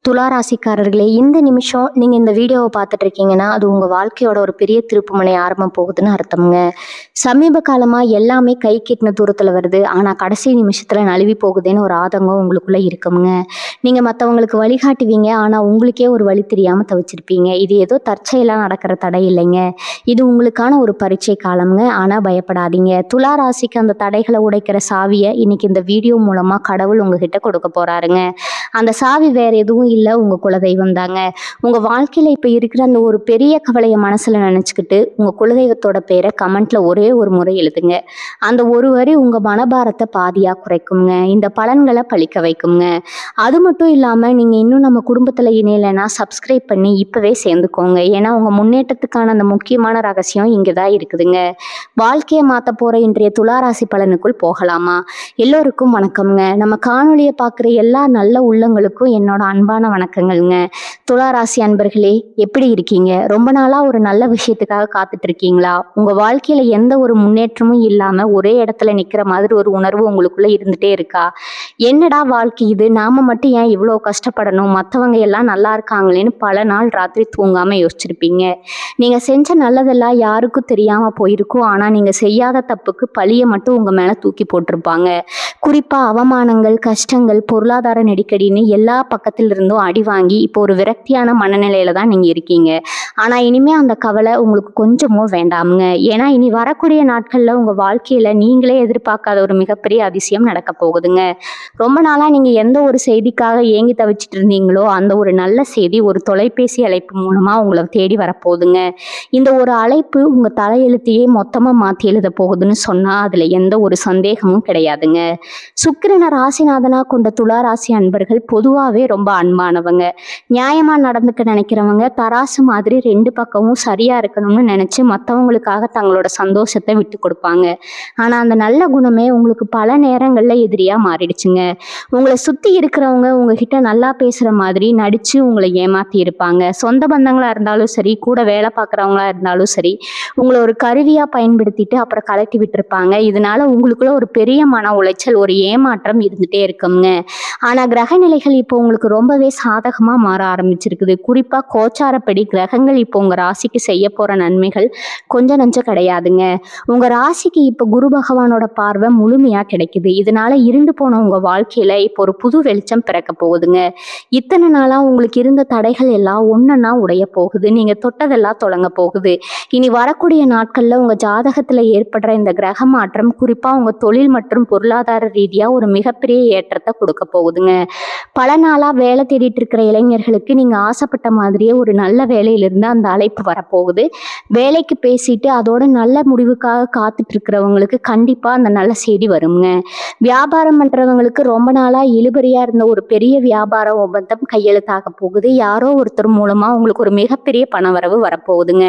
துளாராசிக்காரர்களே, இந்த நிமிஷம் நீங்க இந்த வீடியோவை பார்த்துட்டு இருக்கீங்கன்னா, அது உங்க வாழ்க்கையோட ஒரு பெரிய திருப்புமுனை ஆரம்பம் போகுதுன்னு அர்த்தம்ங்க. சமீப காலமா எல்லாமே கை கெட்டின தூரத்துல வருது. ஆனா கடைசி நிமிஷத்துல நழுவி போகுதேன்னு ஒரு ஆதங்கம் உங்களுக்குள்ள இருக்குங்க. நீங்க மத்தவங்களுக்கு வழிகாட்டுவீங்க. ஆனா உங்களுக்கே ஒரு வழி தெரியாம தவிச்சிருப்பீங்க. இது ஏதோ தற்செயலா நடக்கிற தடை இல்லைங்க. இது உங்களுக்கான ஒரு பரீட்சை காலம்ங்க. ஆனா பயப்படாதீங்க. துலா ராசிக்கு அந்த தடைகளை உடைக்கிற சாவிய இன்னைக்கு இந்த வீடியோ மூலமா கடவுள் உங்ககிட்ட கொடுக்க போறாருங்க. அந்த சாவி வேற எதுவும் இல்ல, உங்க குலதெய்வம் தாங்க. உங்க வாழ்க்கையில இப்ப இருக்கிற அந்த ஒரு பெரிய கவலைய மனசுல நினைச்சுக்கிட்டு உங்க குலதெய்வத்தோட பேரை கமெண்ட்ல ஒரே ஒரு முறை எழுதுங்க. அந்த ஒரு வரி உங்க மனபாரத்தை பாதியா குறைக்குங்க. இந்த பலன்களை பழிக்க வைக்குங்க. அது மட்டும் இல்லாம நீங்க இன்னும் நம்ம குடும்பத்துல இணையலைன்னா சப்ஸ்கிரைப் பண்ணி இப்பவே சேர்ந்துக்கோங்க. ஏன்னா உங்க முன்னேற்றத்துக்கான அந்த முக்கியமான ரகசியம் இங்கதான் இருக்குதுங்க. வாழ்க்கையை மாத்த போற இன்றைய துளாராசி பலனுக்குள் போகலாமா? எல்லோருக்கும் வணக்கம்ங்க. நம்ம காணொலியை பார்க்குற எல்லா நல்ல உள்ளங்களுக்கும் என்னோட அன்பான வணக்கங்கள்ங்க. துளாராசி அன்பர்களே, எப்படி இருக்கீங்க? ரொம்ப நாளா ஒரு நல்ல விஷயத்துக்காக காத்துட்டு இருக்கீங்களா? உங்க வாழ்க்கையில எந்த ஒரு முன்னேற்றமும் இல்லாம ஒரே இடத்துல நிக்கிற மாதிரி ஒரு உணர்வு உங்களுக்குள்ள இருந்துட்டே இருக்கா? என்னடா வாழ்க்கை இது, நாம மட்டும் ஏன் இவ்வளோ கஷ்டப்படணும், மற்றவங்க எல்லாம் நல்லா இருக்காங்களேன்னு பல நாள் ராத்திரி தூங்காம யோசிச்சிருப்பீங்க. நீங்க செஞ்ச நல்லதெல்லாம் யாருக்கும் தெரியாம போயிருக்கும். ஆனா நீங்க செய்யாத தப்புக்கு பழிய மட்டும் உங்க மேல தூக்கி போட்டிருப்பாங்க. குறிப்பா அவமானங்கள், கஷ்டங்கள், பொருளாதார நெருக்கடின்னு எல்லா பக்கத்துல இருந்தும் அடி வாங்கி இப்போ ஒரு விரக்தியான மனநிலையில தான் நீங்க இருக்கீங்க. ஆனா இனிமே அந்த கவலை உங்களுக்கு கொஞ்சமோ வேண்டாமுங்க. ஏன்னா இனி வரக்கூடிய நாட்கள்ல உங்க வாழ்க்கையில நீங்களே எதிர்பார்க்காத ஒரு மிகப்பெரிய அதிசயம் நடக்க போகுதுங்க. ரொம்ப நாளா நீங்க எந்த ஒரு செய்திக்காக ஏங்கி தவிச்சிட்டு இருந்தீங்களோ அந்த ஒரு நல்ல செய்தி ஒரு தொலைபேசி அழைப்பு மூலமா உங்களை தேடி வரப்போகுதுங்க. இந்த ஒரு அழைப்பு உங்க தலையெழுத்தையே மொத்தமா மாத்தி எழுத போகுதுன்னு சொன்னா அதுல எந்த ஒரு சந்தேகமும் கிடையாதுங்க. சுக்கிரனை ராசிநாதனா கொண்ட துளாராசி அன்பர்கள் பொதுவாகவே ரொம்ப அன்பானவங்க. நியாயமா நடந்துக்க நினைக்கிறவங்க, தராசு மாதிரி ரெண்டு பக்கமும் சரியா இருக்கணும்னு நினைச்சு மற்றவங்களுக்காக தங்களோட சந்தோஷத்தை விட்டு கொடுப்பாங்க. ஆனா அந்த நல்ல குணமே உங்களுக்கு பல நேரங்கள்ல எதிரியா மாறிடுச்சுங்க. உங்களை சுத்தி இருக்கிறவங்க உங்ககிட்ட நல்லா பேசுற மாதிரி நடிச்சு உங்களை ஏமாத்தி இருப்பாங்க. சொந்த பந்தங்களா இருந்தாலும் சரி, கூட வேலை பார்க்குறவங்களா இருந்தாலும் சரி, உங்களை ஒரு கருவியா பயன்படுத்திட்டு அப்புறம் கலட்டி விட்டுருப்பாங்க. இதனால உங்களுக்குள்ள ஒரு பெரிய மன உளைச்சல், ஒரு ஏமாற்றம் இருந்துட்டே இருக்குங்க. ஆனா கிரக நிலைகள் இப்போ உங்களுக்கு ரொம்பவே சாதகமா மாற ஆரம்பிச்சிருக்குது. குறிப்பா கோச்சாரப்படி கிரகங்கள் இப்போ உங்க ராசிக்கு செய்ய போற நன்மைகள் கொஞ்சம் நஞ்சம் கிடையாதுங்க. உங்க ராசிக்கு இப்ப குரு பகவானோட பார்வை முழுமையா கிடைக்குது. இதனால இருந்து போன உங்க வாழ்க்கையில இப்போ ஒரு புது வெளிச்சம் பிறக்க போகுதுங்க. இத்தனை நாளா உங்களுக்கு இருந்த தடைகள் எல்லாம் ஒன்னொன்னா உடைய போகுது. நீங்க தொட்டதெல்லாம் தொடங்க போகுது. இனி வரக்கூடிய நாட்கள்ல உங்க ஜாதகத்துல ஏற்படுற இந்த கிரக மாற்றம் குறிப்பா உங்க தொழில் மற்றும் பொருளாதார ரீதியா ஒரு மிகப்பெரிய ஏற்றத்தை கொடுக்க போகுதுங்க. பல நாளா வேலை தேடிட்டு இருக்கிற இளைஞர்களுக்கு நீங்க ஆசைப்பட்ட மாதிரியே ஒரு நல்ல வேலையிலிருந்து அந்த அழைப்பு வரப்போகுது. வேலைக்கு பேசிட்டு அதோட நல்ல முடிவுக்காக காத்துட்டு இருக்கிறவங்களுக்கு கண்டிப்பா அந்த நல்ல செய்தி வருங்க. வியாபாரம் பண்றவங்களுக்கு ரொம்ப நாளா இழுபறியா இருந்த ஒரு பெரிய வியாபார ஒப்பந்தம் கையெழுத்தாக போகுது. யாரோ ஒருத்தர் மூலமா உங்களுக்கு ஒரு மிகப்பெரிய பணவரவு வரப்போகுதுங்க.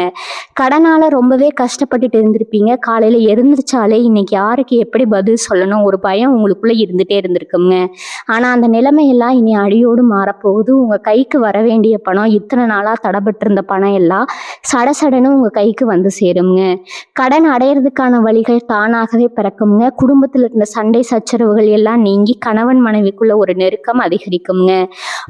கடனால ரொம்பவே கஷ்டப்பட்டுட்டு இருந்திருப்பீங்க. காலையில எழுந்திரிச்சாலே இன்னைக்கு யாருக்கு எப்படி பதில் சொல்லணும் ஒரு பயம் உங்களுக்குள்ள இருந்துட்டே இருந்திருக்குங்க. ஆனா அந்த நிலைமையெல்லாம் இனி அடியோடு மாறப்போகுது. உங்க கைக்கு வர வேண்டிய பணம், இத்தனை நாளா தடைபட்டு இருந்த பணம் எல்லாம் சடசடன்னு உங்க கைக்கு வந்து சேருங்க. கடன் அடையிறதுக்கான வழிகள் தானாகவே பிறக்குங்க. குடும்பத்துல இருந்த சண்டை சச்சரவுகள் எல்லாம் நீங்கி கணவன் மனைவிக்குள்ள ஒரு நெருக்கம் அதிகரிக்குங்க.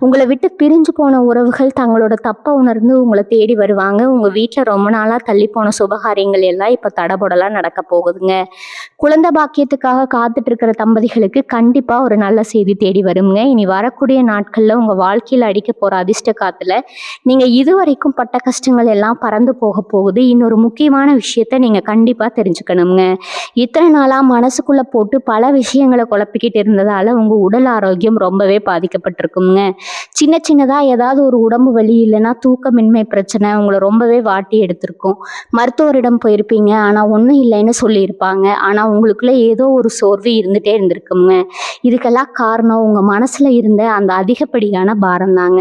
உங்களை விட்டு பிரிஞ்சு போன உறவுகள் தங்களோட தப்பை உணர்ந்து உங்களை தேடி வருவாங்க. உங்க வீட்டுல ரொம்ப நாளா தள்ளி போன சுபகாரியங்கள் எல்லாம் இப்ப தடபுடலா நடக்க போகுதுங்க. குழந்தை பாக்கியத்துக்காக காத்துட்டு இருக்கிற தம்பதிகளுக்கு கண்டிப்பா ஒரு நல்ல செய்தி தேடி வருங்க. இனி வரக்கூடிய நாட்கள்ல உங்க வாழ்க்கையில அடிக்க போற அதிர்ஷ்ட காத்துல நீங்க இதுவரைக்கும் பட்ட கஷ்டங்கள் எல்லாம் பறந்து போக போகுது. இன்னொரு முக்கியமான விஷயத்த நீங்க கண்டிப்பா தெரிஞ்சுக்கணுங்க. இத்தனை நாளா மனசுக்குள்ள போட்டு பல விஷயங்களை குழப்பிக்கிட்டு இருந்ததால உங்க உடல் ஆரோக்கியம் ரொம்பவே பாதிக்கப்பட்டிருக்குங்க. சின்ன சின்னதா ஏதாவது ஒரு உடம்பு வலி இல்லைன்னா தூக்கமின்மை பிரச்சனை உங்களை ரொம்பவே வாட்டி எடுத்திருக்கும். மருத்துவரிடம் போயிருப்பீங்க. ஆனா ஒன்றும் இல்லைன்னு சொல்லியிருப்பாங்க. ஆனா உங்களுக்குள்ள ஏதோ ஒரு சோர்வு இருந்துட்டே இருந்திருக்குங்க. இதுக்கெல்லாம் காரணம் உங்க மனசுல இருந்த அந்த அதிகப்படியான பாரம் தாங்க.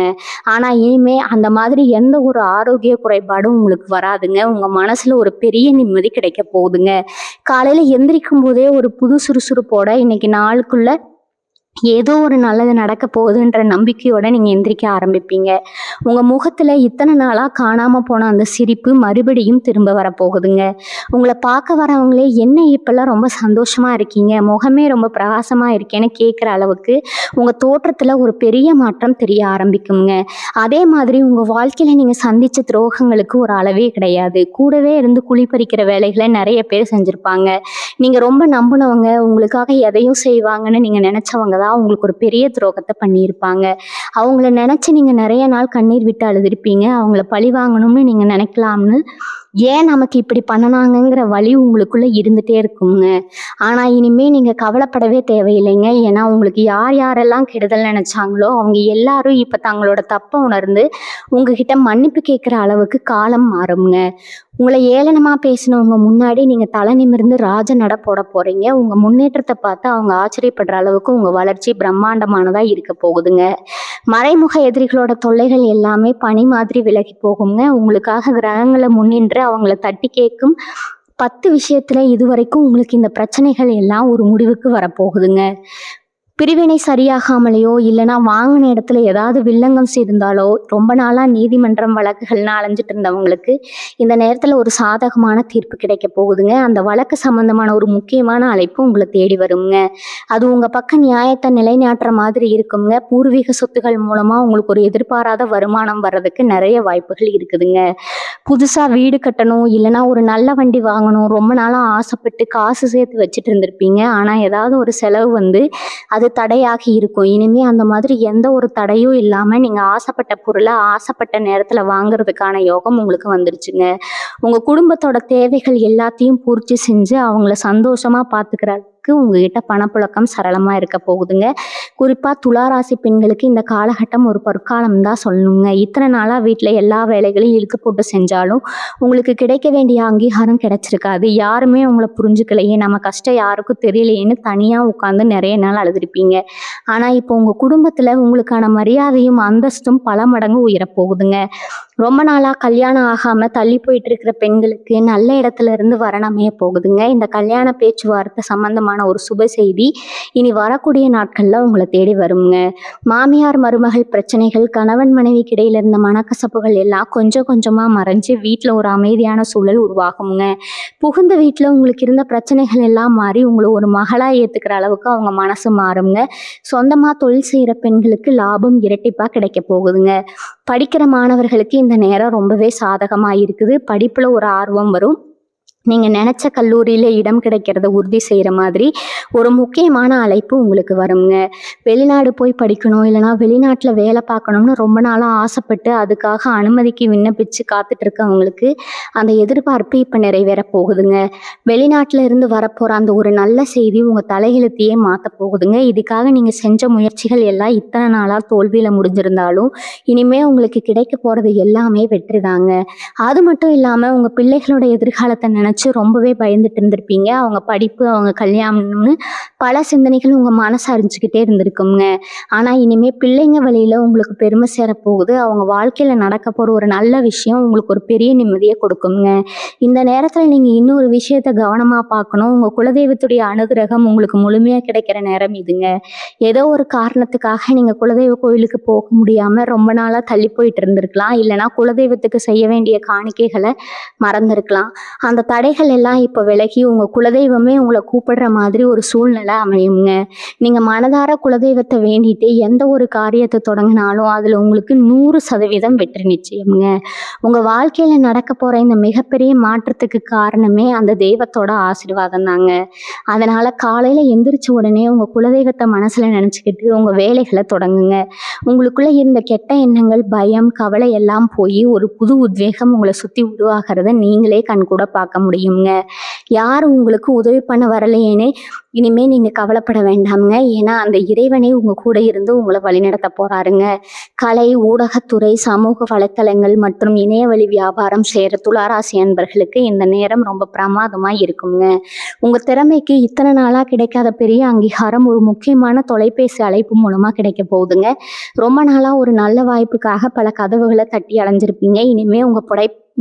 ஆனா இனிமே அந்த மாதிரி எந்த ஒரு ஆரோக்கிய குறைபாடும் உங்களுக்கு வராதுங்க. உங்க மனசுல ஒரு பெரிய நிம்மதி கிடைக்க போகுதுங்க. காலையில எந்திரிக்கும் போதே ஒரு புது சுறுசுறுப்போட இன்னைக்கு நாளுக்குள்ள ஏதோ ஒரு நல்லது நடக்க போகுதுன்ற நம்பிக்கையோட நீங்க எந்திரிக்க ஆரம்பிப்பீங்க. உங்க முகத்துல இத்தனை நாளா காணாம போன அந்த சிரிப்பு மறுபடியும் திரும்ப வரப்போகுதுங்க. உங்கள பார்க்க வரவங்களே என்ன இப்பல்லாம் ரொம்ப சந்தோஷமா இருக்கீங்க, முகமே ரொம்ப பிரகாசமா இருக்கேன்னு கேட்குற அளவுக்கு உங்க தோற்றத்துல ஒரு பெரிய மாற்றம் தெரிய ஆரம்பிக்குங்க. அதே மாதிரி உங்க வாழ்க்கையில நீங்க சந்திச்ச துரோகங்களுக்கு ஒரு அளவே கிடையாது. கூடவே இருந்து குழி பறிக்கிற வேலைகளை நிறைய பேர் செஞ்சிருப்பாங்க. நீங்க ரொம்ப நம்புனவங்க, உங்களுக்காக எதையும் செய்வாங்கன்னு நீங்க நினைச்சவங்க தான் உங்களுக்கு ஒரு பெரிய துரோகத்த பண்ணியிருப்பாங்க. அவங்கள நினைச்சு நீங்க நிறைய நாள் கண்ணீர் விட்டு அழுதுருப்பீங்க. அவங்கள பழி வாங்கணும்னு நீங்க நினைக்கலாம்னு, ஏன் நமக்கு இப்படி பண்ணுனாங்கங்கிற வலி உங்களுக்குள்ள இருந்துட்டே இருக்குங்க. ஆனா இனிமே நீங்க கவலைப்படவே தேவையில்லைங்க. ஏன்னா உங்களுக்கு யார் யாரெல்லாம் கெடுதல் நினைச்சாங்களோ அவங்க எல்லாரும் இப்ப தங்களோட தப்ப உணர்ந்து உங்ககிட்ட மன்னிப்பு கேட்கிற அளவுக்கு காலம் மாறுங்க. உங்களை ஏளனமா பேசினவங்க முன்னாடி நீங்க தலை நிமிர்ந்து ராஜ நட போட போறீங்க. உங்க முன்னேற்றத்தை பார்த்து அவங்க ஆச்சரியப்படுற அளவுக்கு உங்க வளர்ச்சி பிரம்மாண்டமானதா இருக்க போகுதுங்க. மறைமுக எதிரிகளோட தொல்லைகள் எல்லாமே பனி மாதிரி விலகி போகுங்க. உங்களுக்காக கிரகங்களை முன்னின்று அவங்கள தட்டி கேட்கும் 10 விஷயத்துல இதுவரைக்கும் உங்களுக்கு இந்த பிரச்சனைகள் எல்லாம் ஒரு முடிவுக்கு வரப்போகுதுங்க. பிரிவினை சரியாகாமலையோ இல்லைனா வாங்கின இடத்துல ஏதாவது வில்லங்கம் செய்திருந்தாலோ ரொம்ப நாளா நீதிமன்றம் வழக்குகள்லாம் அலைஞ்சிட்டு இருந்தவங்களுக்கு இந்த நேரத்துல ஒரு சாதகமான தீர்ப்பு கிடைக்க போகுதுங்க. அந்த வழக்கு சம்பந்தமான ஒரு முக்கியமான அழைப்பு உங்களை தேடி வருங்க. அது உங்க பக்க நியாயத்தை நிலைநாட்டுற மாதிரி இருக்குங்க. பூர்வீக சொத்துகள் மூலமா உங்களுக்கு ஒரு எதிர்பாராத வருமானம் வர்றதுக்கு நிறைய வாய்ப்புகள் இருக்குதுங்க. புதுசா வீடு கட்டணும் இல்லைனா ஒரு நல்ல வண்டி வாங்கணும் ரொம்ப நாளா ஆசைப்பட்டு காசு சேர்த்து வச்சுட்டு இருந்திருப்பீங்க. ஆனா ஏதாவது ஒரு செலவு வந்து அது தடையாகி இருக்கும். இனிமே அந்த மாதிரி எந்த ஒரு தடையும் இல்லாம நீங்க ஆசைப்பட்ட பொருளை ஆசைப்பட்ட நேரத்துல வாங்குறதுக்கான யோகம் உங்களுக்கு வந்துருச்சுங்க. உங்க குடும்பத்தோட தேவைகள் எல்லாத்தையும் பூர்த்தி செஞ்சு அவங்கள சந்தோஷமா பாத்துக்கிறதுக்கு உங்ககிட்ட பணப்புழக்கம் சரளமா இருக்க போகுதுங்க. குறிப்பா துளாராசி பெண்களுக்கு இந்த காலகட்டம் ஒரு பொற்காலம் தான் சொல்லணுங்க. இத்தனை நாளா வீட்டுல எல்லா வேலைகளையும் இழுத்து போட்டு செஞ்சாலும் உங்களுக்கு கிடைக்க வேண்டிய அங்கீகாரம் கிடைச்சிருக்காது. யாருமே உங்களை புரிஞ்சுக்கலையே, நம்ம கஷ்டம் யாருக்கும் தெரியலையேன்னு தனியா உட்காந்து நிறைய நாள் அழுதுருப்பீங்க. ஆனா இப்போ உங்க குடும்பத்துல உங்களுக்கான மரியாதையும் அந்தஸ்தும் பல மடங்கு உயரப்போகுதுங்க. ரொம்ப நாளா கல்யாணம் ஆகாம தள்ளி போயிட்டு இருக்கிற பெண்களுக்கு நல்ல இடத்துல இருந்து வரணமே போகுதுங்க. இந்த கல்யாண பேச்சுவார்த்தை சம்பந்தமான ஒரு சுப செய்தி இனி வரக்கூடிய நாட்கள்ல உங்களை தேடி வருங்க. மாமியார் மருமகள் பிரச்சனைகள், கணவன் மனைவிக்கு இடையில இருந்த மனக்கசப்புகள் எல்லாம் கொஞ்சம் கொஞ்சமா மறைஞ்சு வீட்டுல ஒரு அமைதியான சூழல் உருவாகுங்க. புகுந்த வீட்டுல உங்களுக்கு இருந்த பிரச்சனைகள் எல்லாம் மாறி உங்களை ஒரு மகளா ஏத்துக்கிற அளவுக்கு அவங்க மனசு மாறுங்க. சொந்தமா தொழில் செய்யற பெண்களுக்கு லாபம் இரட்டிப்பா கிடைக்க போகுதுங்க. படிக்கிற மாணவர்களுக்கு இந்த நேரம் ரொம்பவே சாதகமா இருக்குது. படிப்புல ஒரு ஆர்வம் வரும். நீங்க நினைச்ச கல்லூரியில இடம் கிடைக்கிறத உறுதி செய்யற மாதிரி ஒரு முக்கியமான அழைப்பு உங்களுக்கு வருங்க. வெளிநாடு போய் படிக்கணும் இல்லைனா வெளிநாட்டுல வேலை பார்க்கணும்னு ரொம்ப நாளா ஆசைப்பட்டு அதுக்காக அனுமதிக்கு விண்ணப்பிச்சு காத்துட்டு இருக்கவங்களுக்கு அந்த எதிர்பார்ப்பு இப்ப நிறைவேற போகுதுங்க. வெளிநாட்டுல இருந்து வரப்போற அந்த ஒரு நல்ல செய்தி உங்க தலையெழுத்தையே மாத்த போகுதுங்க. இதுக்காக நீங்க செஞ்ச முயற்சிகள் எல்லாம் இத்தனை நாளா தோல்வியில முடிஞ்சிருந்தாலும் இனிமே உங்களுக்கு கிடைக்க போறது எல்லாமே வெற்றிதாங்க. அது மட்டும் இல்லாம உங்க பிள்ளைகளோட எதிர்காலத்தை நினைச்சு ரொம்பவே பயந்துட்டு இருந்திருப்பீங்க. அவங்க படிப்பு, அவங்க கல்யாணம்னு பல சிந்தனைகள் உங்க மனசு அறிஞ்சுக்கிட்டே இருந்திருக்குங்க. ஆனா இனிமே பிள்ளைங்க வழியில உங்களுக்கு பெருமை சேர போகுது. அவங்க வாழ்க்கையில நடக்க போற ஒரு நல்ல விஷயம் உங்களுக்கு ஒரு பெரிய நிம்மதியை கொடுக்குங்க. இந்த நேரத்துல நீங்க இன்னொரு விஷயத்த கவனமா பார்க்கணும். உங்க குலதெய்வத்துடைய அனுகிரகம் உங்களுக்கு முழுமையா கிடைக்கிற நேரம் இதுங்க. ஏதோ ஒரு காரணத்துக்காக நீங்க குலதெய்வ கோயிலுக்கு போக முடியாம ரொம்ப நாளா தள்ளி போயிட்டு இருந்திருக்கலாம். இல்லைன்னா குலதெய்வத்துக்கு செய்ய வேண்டிய காணிக்கைகளை மறந்திருக்கலாம். அந்த தடைகள் எல்லாம் இப்போ விலகி உங்க குலதெய்வமே உங்களை கூப்பிடுற மாதிரி ஒரு சூழ்நிலை அமையுங்க. நீங்க மனதார குலதெய்வத்தை வேண்டிட்டு எந்த ஒரு காரியத்தை தொடங்கினாலும் அதுல உங்களுக்கு 100% வெற்றி நிச்சயம்ங்க. உங்க வாழ்க்கையில நடக்க போற இந்த மிகப்பெரிய மாற்றத்துக்கு காரணமே அந்த தெய்வத்தோட ஆசீர்வாதம் தாங்க. அதனால காலையில எந்திரிச்ச உடனே உங்க குலதெய்வத்தை மனசுல நினைச்சுக்கிட்டு உங்க வேலைகளை தொடங்குங்க. உங்களுக்குள்ள இருந்த கெட்ட எண்ணங்கள், பயம், கவலை எல்லாம் போய் ஒரு புது உத்வேகம் உங்களை சுத்தி உருவாகிறத நீங்களே கண்கூட பார்க்க முடியுங்க. யார் உங்களுக்கு உதவி பண்ண வரலையேன்னு இனிமே நீங்க கவலைப்பட வேண்டாம்ங்க. ஏன்னா அந்த இறைவனே உங்க கூட இருந்து உங்களை வழிநடத்த போறாருங்க. கலை, ஊடகத்துறை, சமூக வலைத்தளங்கள் மற்றும் இணையவழி வியாபாரம் செய்யற துளாராசி அன்பர்களுக்கு இந்த நேரம் ரொம்ப பிரமாதமா இருக்குங்க. உங்க திறமைக்கு இத்தனை நாளா கிடைக்காத பெரிய அங்கீகாரம் ஒரு முக்கியமான தொலைபேசி அழைப்பு மூலமா கிடைக்க போகுதுங்க. ரொம்ப நாளா ஒரு நல்ல வாய்ப்புக்காக பல கதவுகளை தட்டி அடைஞ்சிருப்பீங்க. இனிமே உங்க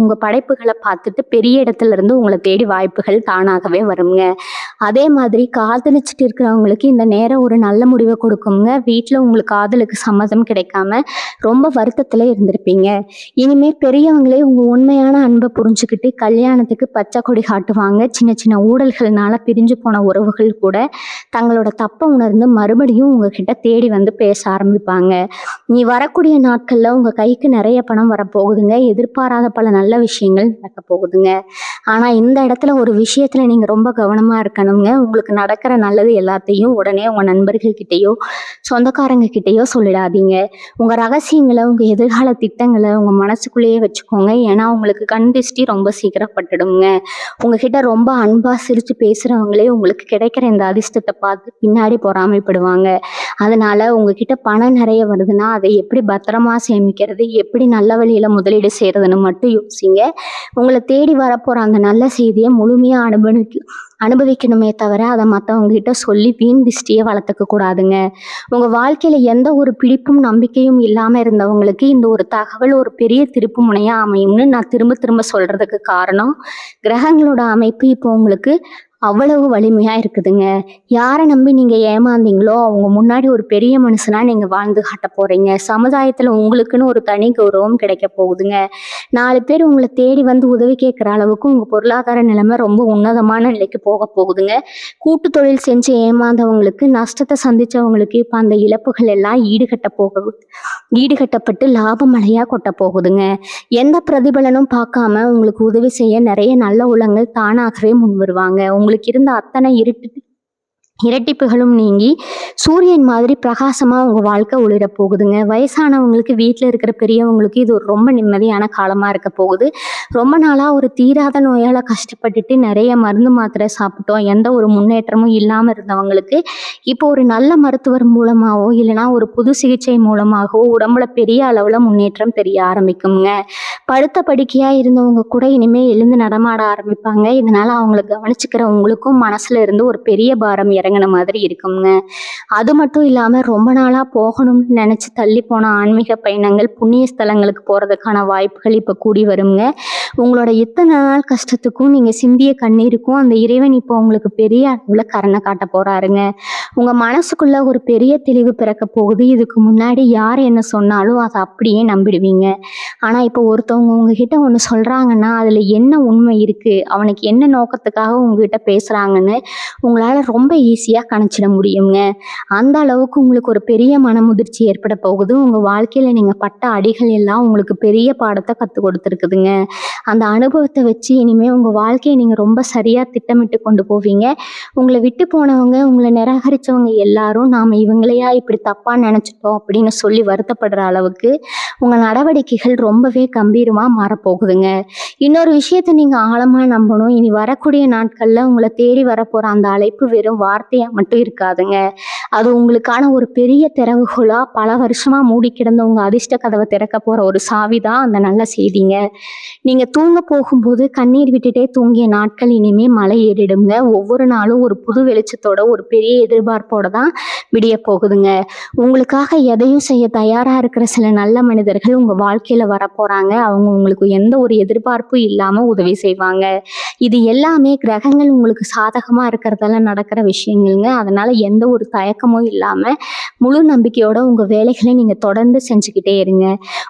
உங்கள் படைப்புகளை பார்த்துட்டு பெரிய இடத்துல இருந்து உங்களை தேடி வாய்ப்புகள் தானாகவே வருங்க. அதே மாதிரி காதலிச்சுட்டு இருக்கிறவங்களுக்கு இந்த நேரம் ஒரு நல்ல முடிவை கொடுக்குங்க. வீட்டில் உங்களுக்கு காதலுக்கு சம்மதம் கிடைக்காம ரொம்ப வருத்தத்தில் இருந்திருப்பீங்க. இனிமேல் பெரியவங்களே உங்கள் உண்மையான அன்பை புரிஞ்சுக்கிட்டு கல்யாணத்துக்கு பச்சை கொடி காட்டுவாங்க. சின்ன சின்ன ஊழல்கள்னால பிரிஞ்சு போன உறவுகள் கூட தங்களோட தப்பை உணர்ந்து மறுபடியும் உங்ககிட்ட தேடி வந்து பேச ஆரம்பிப்பாங்க. நீ வரக்கூடிய நாட்களில் உங்கள் கைக்கு நிறைய பணம் வரப்போகுதுங்க. எதிர்பாராத பல நல்ல விஷயங்கள் நடக்க போகுதுங்க. ஆனால் இந்த இடத்துல ஒரு விஷயத்தில் நீங்கள் ரொம்ப கவனமாக இருக்கணுங்க. உங்களுக்கு நடக்கிற நல்லது எல்லாத்தையும் உடனே உங்கள் நண்பர்கள்கிட்டயோ சொந்தக்காரங்க கிட்டேயோ சொல்லிடாதீங்க. உங்கள் ரகசியங்களை, உங்கள் எதிர்கால திட்டங்களை உங்கள் மனசுக்குள்ளேயே வச்சுக்கோங்க. ஏன்னா உங்களுக்கு கண் திருஷ்டி ரொம்ப சீக்கிரம் பட்டுடுங்க. உங்ககிட்ட ரொம்ப அன்பாக சிரித்து பேசுகிறவங்களே உங்களுக்கு கிடைக்கிற இந்த அதிர்ஷ்டத்தை பார்த்து பின்னாடி பொறாமைப்படுவாங்க. அதனால உங்ககிட்ட பணம் நிறைய வருதுன்னா அதை எப்படி பத்திரமா சேமிக்கிறது, எப்படி நல்ல வழியில் முதலீடு செய்கிறதுன்னு மட்டும் யோசிங்க. உங்களை தேடி வரப்போகிற அந்த நல்ல செய்தியை முழுமையாக அனுபவிக்கணுமே தவிர அதை மற்றவங்க கிட்ட சொல்லி வீண் திருஷ்டியை வளர்த்துக்க கூடாதுங்க. உங்கள் வாழ்க்கையில் எந்த ஒரு பிடிப்பும் நம்பிக்கையும் இல்லாமல் இருந்தவங்களுக்கு இந்த ஒரு தகவல் ஒரு பெரிய திருப்பு முனையாக அமையும்னு நான் திரும்ப திரும்ப சொல்கிறதுக்கு காரணம், கிரகங்களோட அமைப்பு இப்போ உங்களுக்கு அவ்வளவு வலிமையா இருக்குதுங்க. யாரை நம்பி நீங்க ஏமாந்தீங்களோ அவங்க முன்னாடி ஒரு பெரிய மனுஷனா நீங்க வாழ்ந்து காட்ட போறீங்க. சமுதாயத்துல உங்களுக்குன்னு ஒரு தனி கௌரவம் கிடைக்க போகுதுங்க. 4 பேர் உங்களை தேடி வந்து உதவி கேட்கிற அளவுக்கு உங்க பொருளாதார நிலைமை ரொம்ப உன்னதமான நிலைக்கு போக போகுதுங்க. கூட்டு தொழில் செஞ்சு ஏமாந்தவங்களுக்கு, நஷ்டத்தை சந்திச்சவங்களுக்கு இப்ப அந்த இழப்புகள் எல்லாம் ஈடுகட்டப்பட்டு லாபமழையா கொட்ட போகுதுங்க. எந்த பிரதிபலனும் பார்க்காம உங்களுக்கு உதவி செய்ய நிறைய நல்ல உள்ளங்கள் தானாகவே முன் வருவாங்க. உங்களுக்கு இருந்த அத்தனை இரட்டிப்புகளும் நீங்கி சூரியன் மாதிரி பிரகாசமா உங்க வாழ்க்கை ஒளிர போகுதுங்க. வயசானவங்களுக்கு, வீட்டில் இருக்கிற பெரியவங்களுக்கு இது ஒரு ரொம்ப நிம்மதியான காலமா இருக்க போகுது. ரொம்ப நாளா ஒரு தீராத நோயால கஷ்டப்பட்டுட்டு நிறைய மருந்து மாத்திரை சாப்பிட்டோம், எந்த ஒரு முன்னேற்றமும் இல்லாம இருந்தவங்களுக்கு இப்போ ஒரு நல்ல மருத்துவர் மூலமாகவோ இல்லைன்னா ஒரு புது சிகிச்சை மூலமாகவோ உடம்புல பெரிய அளவுல முன்னேற்றம் தெரிய ஆரம்பிக்குங்க. படுத்த படுக்கையா இருந்தவங்க கூட இனிமே எழுந்து நடமாட ஆரம்பிப்பாங்க. இதனால அவங்களை கவனிச்சுக்கிறவங்களுக்கும் மனசுல இருந்து ஒரு பெரிய பாரம் இறங்கின மாதிரி இருக்குங்க. அது மட்டும் இல்லாம ரொம்ப நாளா போகணும்னு நினைச்சு தள்ளி போன ஆன்மீக பயணங்கள், புண்ணிய ஸ்தலங்களுக்கு போறதுக்கான வாய்ப்புகள் இப்ப கூடி வருங்க. உங்களோட இத்தனை நாள் கஷ்டத்துக்கும் நீங்க சிந்திய கண்ணீருக்கும் அந்த இறைவன் இப்போ உங்களுக்கு பெரிய அளவுல கருணை காட்ட போறாருங்க. உங்க மனசுக்குள்ள ஒரு பெரிய தெளிவு பிறக்க போகுது. இதுக்கு முன்னாடி யார் என்ன சொன்னாலும் அதை அப்படியே நம்பிடுவீங்க. ஆனா இப்போ ஒருத்தவங்க உங்ககிட்ட ஒன்று சொல்றாங்கன்னா அதுல என்ன உண்மை இருக்கு, அவனுக்கு என்ன நோக்கத்துக்காக உங்ககிட்ட பேசுறாங்கன்னு உங்களால ரொம்ப ஈஸியா கணிச்சிட முடியுங்க. அந்த அளவுக்கு உங்களுக்கு ஒரு பெரிய மனமுதிர்ச்சி ஏற்பட போகுது. உங்க வாழ்க்கையில நீங்க பட்ட அடிகள் எல்லாம் உங்களுக்கு பெரிய பாடத்தை கற்றுக் கொடுத்துருக்குதுங்க. அந்த அனுபவத்தை வச்சு இனிமே உங்க வாழ்க்கையை நீங்க ரொம்ப சரியா திட்டமிட்டு கொண்டு போவீங்க. உங்களை விட்டு போனவங்க, உங்களை நிராகரிச்சவங்க எல்லாரும் நாம இவங்களையா இப்படி தப்பா நினைச்சிட்டோம் அப்படின்னு சொல்லி வருத்தப்படுற அளவுக்கு உங்க நடவடிக்கைகள் ரொம்பவே கம்பீரமா மாறப்போகுதுங்க. இன்னொரு விஷயத்த நீங்க ஆழமா நம்பணும். இனி வரக்கூடிய நாட்கள்ல உங்களை தேடி வரப்போற அந்த அழைப்பு வெறும் வார்த்தையா மட்டும் இருக்காதுங்க. அது உங்களுக்கான ஒரு பெரிய திறவுகோலா, பல வருஷமா மூடி கிடந்த உங்க அதிர்ஷ்ட கதவை திறக்க போற ஒரு சாவிதான் அந்த நல்ல செய்திங்க. நீங்க தூங்க போகும்போது கண்ணீர் விட்டுட்டே தூங்கிய நாட்கள் இனிமே மலை ஏறிடுங்க. ஒவ்வொரு நாளும் ஒரு புது வெளிச்சத்தோட, ஒரு பெரிய எதிர்பார்ப்போட தான் விடிய போகுதுங்க. உங்களுக்காக எதையும் செய்ய தயாரா இருக்கிற சில நல்ல மனிதர்கள் உங்க வாழ்க்கையில வரப்போறாங்க. அவங்க உங்களுக்கு எந்த ஒரு எதிர்பார்ப்பும் இல்லாம உதவி செய்வாங்க. இது எல்லாமே கிரகங்கள் உங்களுக்கு சாதகமா இருக்கிறதால நடக்கிற விஷயங்கள்ங்க. அதனால எந்த ஒரு தயக்கமும் இல்லாம முழு நம்பிக்கையோட உங்க வேலைகளை நீங்க தொடர்ந்து செஞ்சுக்கிட்டே இருங்க.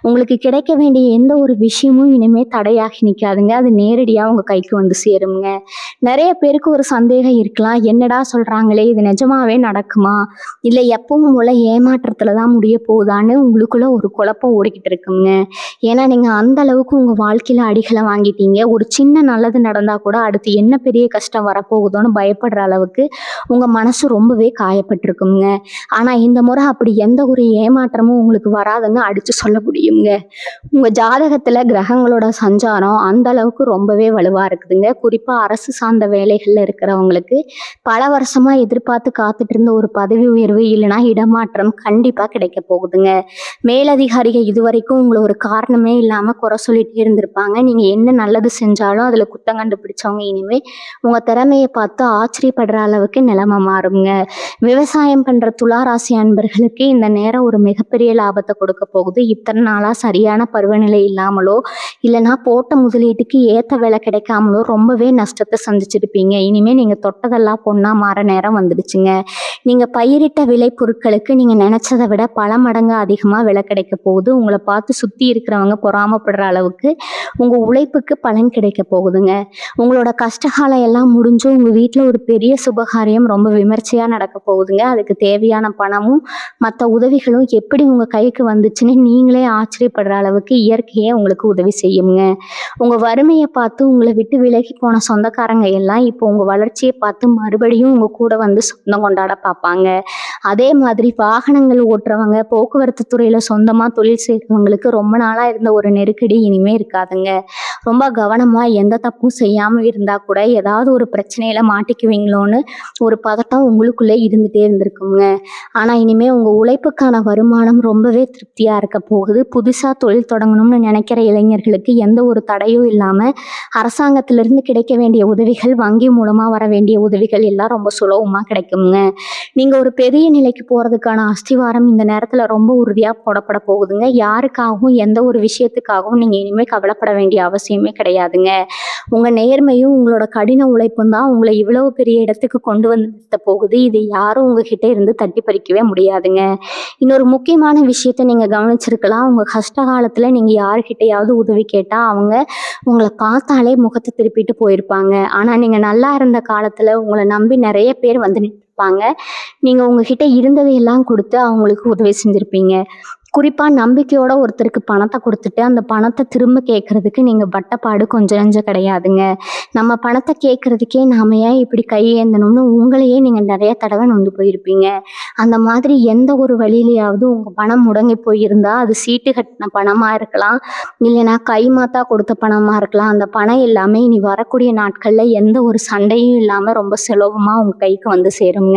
உங்களுக்கு கிடைக்க வேண்டிய எந்த ஒரு விஷயமும் இனிமே தடையாகி நிற்காதுங்க. அது நேரடியா உங்க கைக்கு வந்து சேருங்க. நிறைய பேருக்கு ஒரு சந்தேகம் இருக்கலாம், என்னடா சொல்றாங்களே, இது நிஜமாவே நடக்குமா, இல்லை எப்பவும் போல ஏமாற்றத்துல தான் முடிய போகுதான்னு உங்களுக்குள்ள ஒரு குழப்பம் ஓடிக்கிட்டு இருக்குங்க. ஏன்னா நீங்க அந்த அளவுக்கு உங்க வாழ்க்கையில அடிகளை வாங்கிட்டீங்க. ஒரு சின்ன நல்லது நடந்தா கூட அடுத்து என்ன பெரிய கஷ்டம் வரப்போகுதோன்னு பயப்படுற அளவுக்கு உங்க மனசு ரொம்பவே காயப்பட்டிருக்குங்க. ஆனா இந்த முறை அப்படி எந்த ஒரு ஏமாற்றமும் உங்களுக்கு வராதுன்னு அடிச்சு சொல்ல முடியுங்க. உங்க ஜாதகத்துல கிரகங்களோட சஞ்சாரம் அந்த அளவுக்கு ரொம்பவே வலுவா இருக்குதுங்க. குறிப்பா அரசு சார்ந்த வேலைகள்ல இருக்கிறவங்களுக்கு பல வருஷமா எதிர்பார்த்து காத்துட்டு இருந்த ஒரு பதவி உயர்வு இல்லைன்னா இடமாற்றம் கண்டிப்பா கிடைக்க போகுதுங்க. மேலதிகாரிகள் இதுவரைக்கும் உங்களை ஒரு காரணமே இல்லாம குறை சொல்லிட்டே இருந்திருப்பாங்க. நீங்க என்ன நல்லது செஞ்சாலும் அதுல குத்தம் கண்டுபிடிச்சு பிடிச்சவங்க இனிமே உங்க திறமைய பார்த்து ஆச்சரியப்படுற அளவுக்கு நிலைமை மாறுங்க. விவசாயம் பண்ற துலா ராசி அன்பர்களுக்கு இந்த நேரம் ஒரு மிகப்பெரிய லாபத்தை கொடுக்க போகுது. இத்தனை நாளா சரியான பருவநிலை இல்லாமலோ இல்லைன்னா போட்ட முதலீட்டுக்கு ஏத்த விலை கிடைக்காமலோ ரொம்பவே நஷ்டத்தை சந்திச்சிருப்பீங்க. இனிமே நீங்க தொட்டதெல்லாம் பொண்ணா மாற நேரம் வந்துடுச்சுங்க. நீங்க பயிரிட்ட விளை பொருட்களுக்கு நீங்க நினைச்சதை விட பல மடங்கு அதிகமா விலை கிடைக்க போகுது. உங்களை பார்த்து சுத்தி இருக்கிறவங்க பொறாமப்படுற அளவுக்கு உங்க உழைப்புக்கு பலன் கிடைக்க போகுதுங்க. உங்களோட கஷ்டகாலம் எல்லாம் முடிஞ்சு உங்க வீட்டுல ஒரு பெரிய சுபகாரியம் ரொம்ப விமர்சையா நடக்க போகுதுங்க. அதுக்கு தேவையான பணமும் மற்ற உதவிகளும் எப்படி உங்க கைக்கு வந்துச்சுன்னு நீங்களே ஆச்சரியப்படுற அளவுக்கு இயற்கையே உங்களுக்கு உதவி செய்யுங்க. உங்க வறுமையை பார்த்து உங்களை விட்டு விலகி போன சொந்தக்காரங்க எல்லாம் இப்போ உங்க வளர்ச்சியை பார்த்து மறுபடியும் உங்க கூட வந்து சொந்தம் கொண்டாட பார்ப்பாங்க. அதே மாதிரி வாகனங்கள் ஓட்டுறவங்க, போக்குவரத்து துறையில சொந்தமா தொழில் செய்றவங்களுக்கு ரொம்ப நாளா இருந்த ஒரு நெருக்கடி இனிமே இருக்காதுங்க. ரொம்ப கவனமா எந்த தப்பும் செய்யாம இருந்தா கூட ஏதாவது ஒரு பிரச்சனையில மாட்டிக்குவீங்களோன்னு ஒரு பதட்டம் உங்களுக்குள்ளே இருந்துட்டே இருந்திருக்குங்க. ஆனா இனிமே உங்க உழைப்புக்கான வருமானம் ரொம்பவே திருப்தியா இருக்க போகுது. புதுசா தொழில் தொடங்கணும்னு நினைக்கிற இளைஞர்களுக்கு எந்த ஒரு தடையும் இல்லாம அரசாங்கத்திலிருந்து கிடைக்க வேண்டிய உதவிகள், வங்கி மூலமா வர வேண்டிய உதவிகள் எல்லாம் ரொம்ப சுலபமா கிடைக்குங்க. நீங்க ஒரு பெரிய நிலைக்கு போறதுக்கான அஸ்திவாரம் இந்த நேரத்துல ரொம்ப உறுதியா போடப்பட போகுதுங்க. யாருக்காகவும் எந்த ஒரு விஷயத்துக்காகவும் நீங்க இனிமே கவலைப்பட வேண்டிய அவசியமே கிடையாதுங்க. உங்க நேர்மையும் உங்களோட கடின உழைப்பும் தான் உங்களை இவ்வளவு பெரிய இடத்துக்கு கொண்டு வந்து நிறுத்த போகுது. இது யாரும் உங்ககிட்ட இருந்து தட்டி பறிக்கவே முடியாதுங்க. இன்னொரு முக்கியமான விஷயத்த நீங்க கவனிச்சிருக்கலாம். உங்க கஷ்ட காலத்துல நீங்க யாருக்கிட்டையாவது உதவி கேட்டா அவங்க உங்களை பார்த்தாலே முகத்தை திருப்பிட்டு போயிருப்பாங்க. ஆனா நீங்க நல்லா இருந்த காலத்துல உங்களை நம்பி நிறைய பேர் வந்து நிற்பாங்க. நீங்க உங்ககிட்ட இருந்ததையெல்லாம் கொடுத்து அவங்களுக்கு உதவி செஞ்சிருப்பீங்க. குறிப்பா நம்பிக்கையோட ஒருத்தருக்கு பணத்தை கொடுத்துட்டு அந்த பணத்தை திரும்ப கேட்கறதுக்கு நீங்க பட்டப்பாடு கொஞ்சம் நெஞ்சம் கிடையாதுங்க. நம்ம பணத்தை கேட்கறதுக்கே நாம ஏன் இப்படி கையேந்தணும்னு உங்களையே நீங்க நிறைய தடவை நொந்து போயிருப்பீங்க. அந்த மாதிரி எந்த ஒரு வழியிலையாவது உங்க பணம் முடங்கி போயிருந்தா அது சீட்டு கட்டின பணமா இருக்கலாம், இல்லைன்னா கைமாத்தா கொடுத்த பணமா இருக்கலாம். அந்த பணம் எல்லாமே இனி வரக்கூடிய நாட்கள்ல எந்த ஒரு சண்டையும் இல்லாம ரொம்ப சுலபமா உங்க கைக்கு வந்து சேருங்க.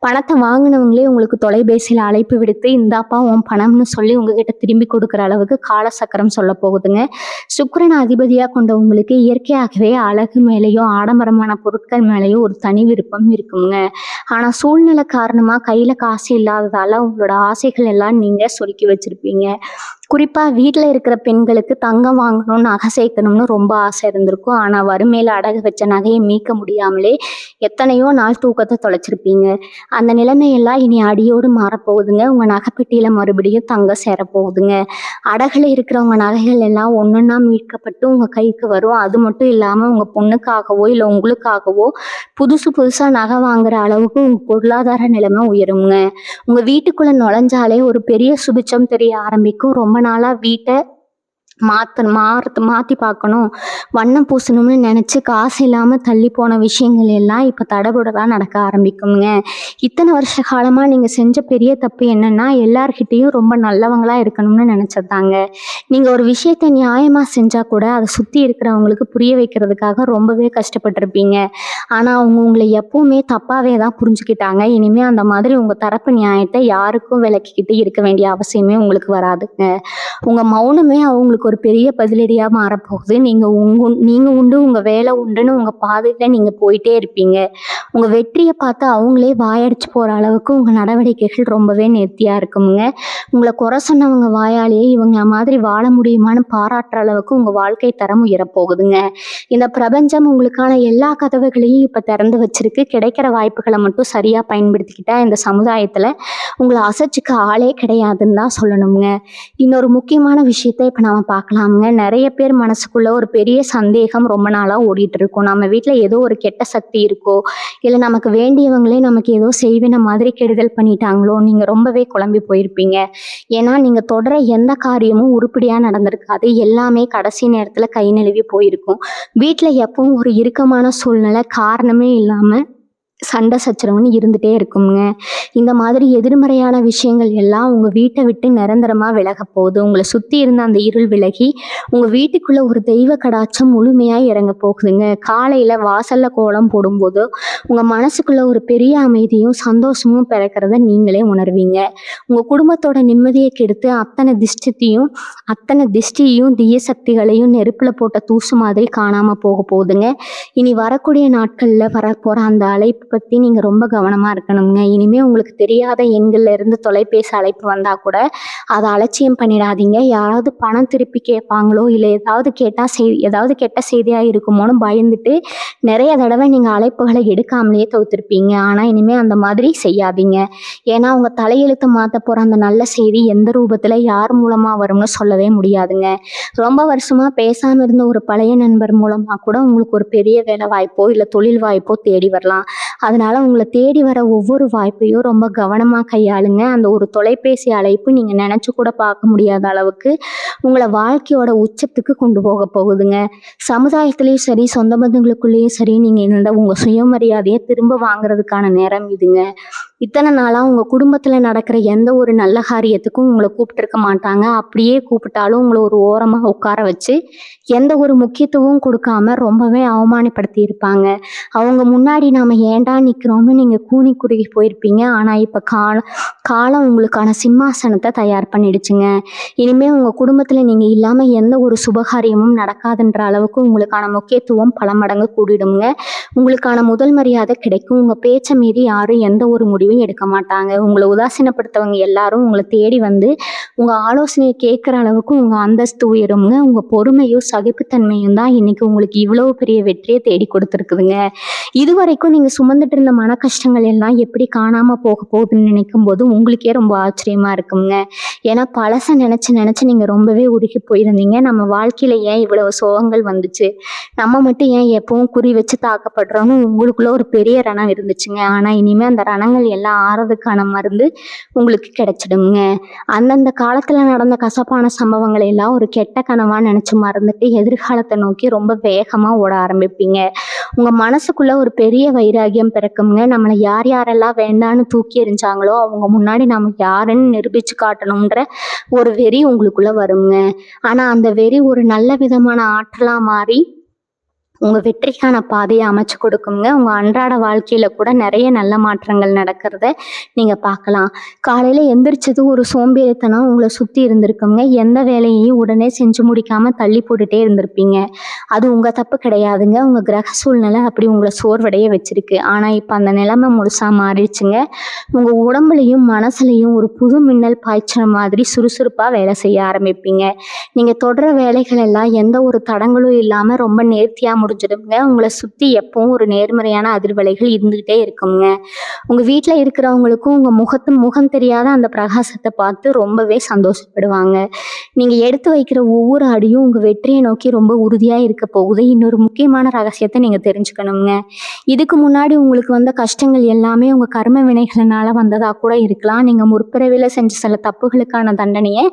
பணத்தை வாங்கினவங்களே உங்களுக்கு தொலைபேசியில அழைப்பு விடுத்து இந்தாப்பா உன் பணம்னு சொல்லி உங்ககிட்ட திரும்பி கொடுக்குற அளவுக்கு காலசக்கரம் சொல்ல போகுதுங்க. சுக்கிரன் அதிபதியா கொண்ட உங்களுக்கு இயற்கையாகவே அழகு மேலேயும் ஆடம்பரமான பொருட்கள் மேலேயும் ஒரு தனி விருப்பம் இருக்குங்க. ஆனா சூழ்நிலை காரணமா கையில காசு இல்லாததால உங்களோட ஆசைகள் எல்லாம் நீங்க சொருக்கி வச்சிருப்பீங்க. குறிப்பா வீட்டுல இருக்கிற பெண்களுக்கு தங்கம் வாங்கணும், நகை சேர்க்கணும்னு ரொம்ப ஆசை இருந்திருக்கும். ஆனா வறுமையில அடகு வச்ச நகையை மீட்க முடியாமலே எத்தனையோ நாள் தூக்கத்தை தொலைச்சிருப்பீங்க. அந்த நிலைமையெல்லாம் இனி அடியோடு மாறப்போகுதுங்க. உங்க நகைப்பெட்டியில மறுபடியும் தங்கம் சேரப்போகுதுங்க. அடகுல இருக்கிறவங்க நகைகள் எல்லாம் ஒன்னொன்னா மீட்கப்பட்டு உங்க கைக்கு வரும். அது மட்டும் இல்லாம உங்க பொண்ணுக்காகவோ இல்ல உங்களுக்காகவோ புதுசு புதுசா நகை வாங்குற அளவுக்கு உங்க பொருளாதார நிலைமை உயருங்க. உங்க வீட்டுக்குள்ள நுழைஞ்சாலே ஒரு பெரிய சுபிச்சம் தெரிய ஆரம்பிக்கும். ரொம்ப நாளா வீட்டை மாத்தி பார்க்கணும், வண்ணம் பூசணும்னு நினைச்சு காசு இல்லாம தள்ளி போன விஷயங்கள் எல்லாம் இப்ப தடபுடலா நடக்க ஆரம்பிக்குங்க. இத்தனை வருஷ காலமா நீங்க செஞ்ச பெரிய தப்பு என்னன்னா எல்லார்கிட்டையும் ரொம்ப நல்லவங்களா இருக்கணும்னு நினைச்சதாங்க. நீங்க ஒரு விஷயத்த நியாயமா செஞ்சா கூட அதை சுத்தி இருக்கிறவங்களுக்கு புரிய வைக்கிறதுக்காக ரொம்பவே கஷ்டப்பட்டிருப்பீங்க. ஆனா அவங்க உங்களை எப்பவுமே தப்பாவே தான் புரிஞ்சுக்கிட்டாங்க. இனிமே அந்த மாதிரி உங்க தரப்பு நியாயத்தை யாருக்கும் விளக்கிக்கிட்டு இருக்க வேண்டிய அவசியமே உங்களுக்கு வராதுங்க. உங்க மௌனமே அவங்களுக்கு ஒரு பெரிய பதிலடியா மாறப்போகுது. நீங்க உண்டு, உங்க வேலை உண்டுன்னு உங்க பாதையில நீங்க போயிட்டே இருப்பீங்க. உங்க வெற்றியை பார்த்து அவங்களே வாயடிச்சு போற அளவுக்கு உங்க நடவடிக்கைகள் ரொம்பவே நேர்த்தியா இருக்குங்க. உங்களை குறை சொன்னவங்க வாயாலேயே இவங்க மாதிரி வாழ முடியுமான்னு பாராட்டுற அளவுக்கு உங்க வாழ்க்கை தரம் உயரப்போகுதுங்க. இந்த பிரபஞ்சம் உங்களுக்கான எல்லா கதவுகளையும் இப்ப திறந்து வச்சிருக்கு. கிடைக்கிற வாய்ப்புகளை மட்டும் சரியா பயன்படுத்திக்கிட்டா இந்த சமுதாயத்துல உங்களை அசைச்சுக்க ஆளே கிடையாதுன்னு தான் சொல்லணுங்க. இன்னொரு முக்கியமான விஷயத்த இப்ப நாம பார்க்கலாமுங்க. நிறைய பேர் மனசுக்குள்ள ஒரு பெரிய சந்தேகம் ரொம்ப நாளா ஓடிட்டு இருக்கும். நம்ம வீட்டுல ஏதோ ஒரு கெட்ட சக்தி இருக்கோ, இல்ல நமக்கு வேண்டியவங்களே நமக்கு ஏதோ செய்வின மாதிரி கெடுதல் பண்ணிட்டாங்களோ, நீங்க ரொம்பவே குழம்பி போயிருப்பீங்க. ஏன்னா நீங்க தொடர எந்த காரியமும் உருப்படியா நடந்திருக்காது. எல்லாமே கடைசி நேரத்துல கை நழுவி போயிருக்கும். வீட்டுல எப்பவும் ஒரு இறுக்கமான சூழ்நிலை காரணமே இல்லாம சண்டை சச்சரவுன்னு இருந்துட்டே இருக்குங்க. இந்த மாதிரி எதிர்மறையான விஷயங்கள் எல்லாம் உங்க வீட்டை விட்டு நிரந்தரமா விலக போகுது. உங்களை சுத்தி இருந்த அந்த இருள் விலகி உங்க வீட்டுக்குள்ள ஒரு தெய்வ கடாட்சம் முழுமையா இறங்க போகுதுங்க. காலையில வாசல்ல கோலம் போடும்போது உங்க மனசுக்குள்ள ஒரு பெரிய அமைதியும் சந்தோஷமும் பிறக்கிறத நீங்களே உணர்வீங்க. உங்க குடும்பத்தோட நிம்மதியை கெடுத்து அத்தனை திஷ்டியையும் தீய சக்திகளையும் நெருப்புல போட்ட தூசு மாதிரி காணாம போக போகுதுங்க. இனி வரக்கூடிய நாட்கள்ல வரப்போற அந்த அழைப்பு பத்தி நீங்க ரொம்ப கவனமா இருக்கணுங்க. இனிமே உங்களுக்கு தெரியாத எண்கள்ல இருந்து தொலைபேசி அழைப்பு வந்தா கூட அதை அலட்சியம் பண்ணிடாதீங்க. யாராவது பணம் திருப்பி கேட்பாங்களோ இல்லை ஏதாவது கெட்ட செய்தியா இருக்குமோன்னு பயந்துட்டு நிறைய தடவை நீங்க அழைப்புகளை எடுக்காமலேயே தவிர்த்திருப்பீங்க. ஆனா இனிமே அந்த மாதிரி செய்யாதீங்க. ஏன்னா உங்க தலையெழுத்து மாத்த போற அந்த நல்ல செய்தி எந்த ரூபத்துல யார் மூலமா வரும்னு சொல்லவே முடியாதுங்க. ரொம்ப வருஷமா பேசாம இருந்த ஒரு பழைய நண்பர் மூலமா கூட உங்களுக்கு ஒரு பெரிய வேலை வாய்ப்போ இல்லை தொழில் வாய்ப்போ தேடி வரலாம். அதனால உங்களை தேடி வர ஒவ்வொரு வாய்ப்பையும் ரொம்ப கவனமா கையாளுங்க. அந்த ஒரு தொலைபேசி அழைப்பு நீங்க நினைச்சு கூட பார்க்க முடியாத அளவுக்கு உங்களை வாழ்க்கையோட உச்சத்துக்கு கொண்டு போக போகுதுங்க. சமுதாயத்திலயும் சரி, சொந்த பந்தங்களுக்குள்ளேயும் சரி, நீங்க இந்த உங்க சுயமரியாதையை திரும்ப வாங்குறதுக்கான நேரம் இதுங்க. இத்தனை நாளா உங்க குடும்பத்துல நடக்கிற எந்த ஒரு நல்ல காரியத்துக்கும் உங்களை கூப்பிட்டுருக்க மாட்டாங்க. அப்படியே கூப்பிட்டாலும் உங்களை ஒரு ஓரமா உட்கார வச்சு எந்த ஒரு முக்கியத்துவம் கொடுக்காம ரொம்பவே அவமானப்படுத்தி இருப்பாங்க. அவங்க முன்னாடி நாம ஏன்டா நிக்கிறோம்னு நீங்க கூனி குறுகி போயிருப்பீங்க. ஆனா இப்ப காலம் உங்களுக்கான சிம்மாசனத்தை தயார் பண்ணிடுச்சுங்க. இனிமே உங்க குடும்பத்துல நீங்க இல்லாம எந்த ஒரு சுபகாரியமும் நடக்காதுன்ற அளவுக்கு உங்களுக்கான முக்கியத்துவம் பல மடங்கு கூடிடுங்க. உங்களுக்கான முதல் மரியாதை கிடைக்கும். உங்க பேச்சை மீறி யாரும் எந்த ஒரு முடிவும் எடுக்க மாட்டாங்க. உங்களை உதாசீனப்படுத்தவங்க எல்லாரும் உங்களை தேடி வந்து உங்க ஆலோசனையை கேட்கிற அளவுக்கு உங்க அந்தஸ்து உயருங்க. உங்க பொறுமையும் சகிப்புத்தன்மையும் தான் இன்னைக்கு உங்களுக்கு இவ்வளவு பெரிய வெற்றியை தேடி கொடுத்துருக்குதுங்க. இதுவரைக்கும் நீங்க சுமந்துட்டு இருந்த மன கஷ்டங்கள் எல்லாம் எப்படி காணாம போக போகுதுன்னு நினைக்கும் போது உங்களுக்கே ரொம்ப ஆச்சரியமா இருக்குங்க. ஏன்னா பழச நினைச்சு நீங்க ரொம்பவே உருகி போயிருந்தீங்க. நம்ம வாழ்க்கையில ஏன் இவ்வளவு சோகங்கள் வந்துச்சு, நம்ம மட்டும் ஏன் எப்பவும் குறி வச்சு தாக்கப்படுறோம்னு உங்களுக்குள்ள ஒரு பெரிய ரணம் இருந்துச்சுங்க. ஆனா இனிமே அந்த ரணங்கள் எல்லாம் ஆறதுக்கான மருந்து உங்களுக்கு கிடைச்சிடுங்க. அந்தந்த காலத்துல நடந்த கசப்பான சம்பவங்களை எல்லாம் ஒரு கெட்ட கனவா நினைச்சு மறந்துட்டு எதிர்காலத்தை நோக்கி ரொம்ப வேகமா ஓட ஆரம்பிப்பீங்க. உங்க மனசுக்குள்ள ஒரு பெரிய வைராகியம் பிறக்குங்க. நம்மளை யாரெல்லாம் வேண்டான்னு தூக்கி எறிஞ்சாங்களோ அவங்க முன்னாடி நம்ம யாருன்னு நிரூபிச்சு காட்டணும்ன்ற ஒரு வெறி உங்களுக்குள்ள வருங்க. ஆனா அந்த வெறி ஒரு நல்ல விதமான ஆற்றலா மாறி உங்க வெற்றிக்கான பாதையை அமைச்சு கொடுக்குங்க. உங்க அன்றாட வாழ்க்கையில கூட நிறைய நல்ல மாற்றங்கள் நடக்கிறத நீங்க பார்க்கலாம். காலையில எந்திரிச்சது ஒரு சோம்பேறித்தனம் உங்களை சுத்தி இருந்திருக்குங்க. எந்த வேலையையும் உடனே செஞ்சு முடிக்காம தள்ளி போட்டுட்டே இருந்திருப்பீங்க. அது உங்க தப்பு கிடையாதுங்க. உங்க கிரக சூழ்நிலை அப்படி உங்களை சோர்வடைய வச்சிருக்கு. ஆனா இப்ப அந்த நிலைமை முழுசா மாறிடுச்சுங்க. உங்க உடம்புலையும் மனசுலையும் ஒரு புது மின்னல் பாய்ச்சல் மாதிரி சுறுசுறுப்பா வேலை செய்ய ஆரம்பிப்பீங்க. நீங்க தொடர வேலைகள் எல்லாம் எந்த ஒரு தடங்களும் இல்லாம ரொம்ப நேர்த்தியா முடிஞ்சிடுங்க. உங்களை சுத்தி எப்பவும் ஒரு நேர்மறையான அதிர்வலைகள் இருந்துகிட்டே இருக்குங்க. உங்க வீட்டுல இருக்கிறவங்களுக்கும் உங்க முகம் தெரியாத அந்த பிரகாசத்தை பார்த்து ரொம்பவே சந்தோஷப்படுவாங்க. நீங்க எடுத்து வைக்கிற ஒவ்வொரு அடியும் உங்க வெற்றியை நோக்கி ரொம்ப உறுதியா இருக்க போகுது. இன்னொரு முக்கியமான ரகசியத்தை நீங்க தெரிஞ்சுக்கணுங்க. இதுக்கு முன்னாடி உங்களுக்கு வந்த கஷ்டங்கள் எல்லாமே உங்க கர்ம வினைகளினால வந்ததா கூட இருக்கலாம். நீங்க முற்பிறவில செஞ்ச சில தப்புகளுக்கான தண்டனையை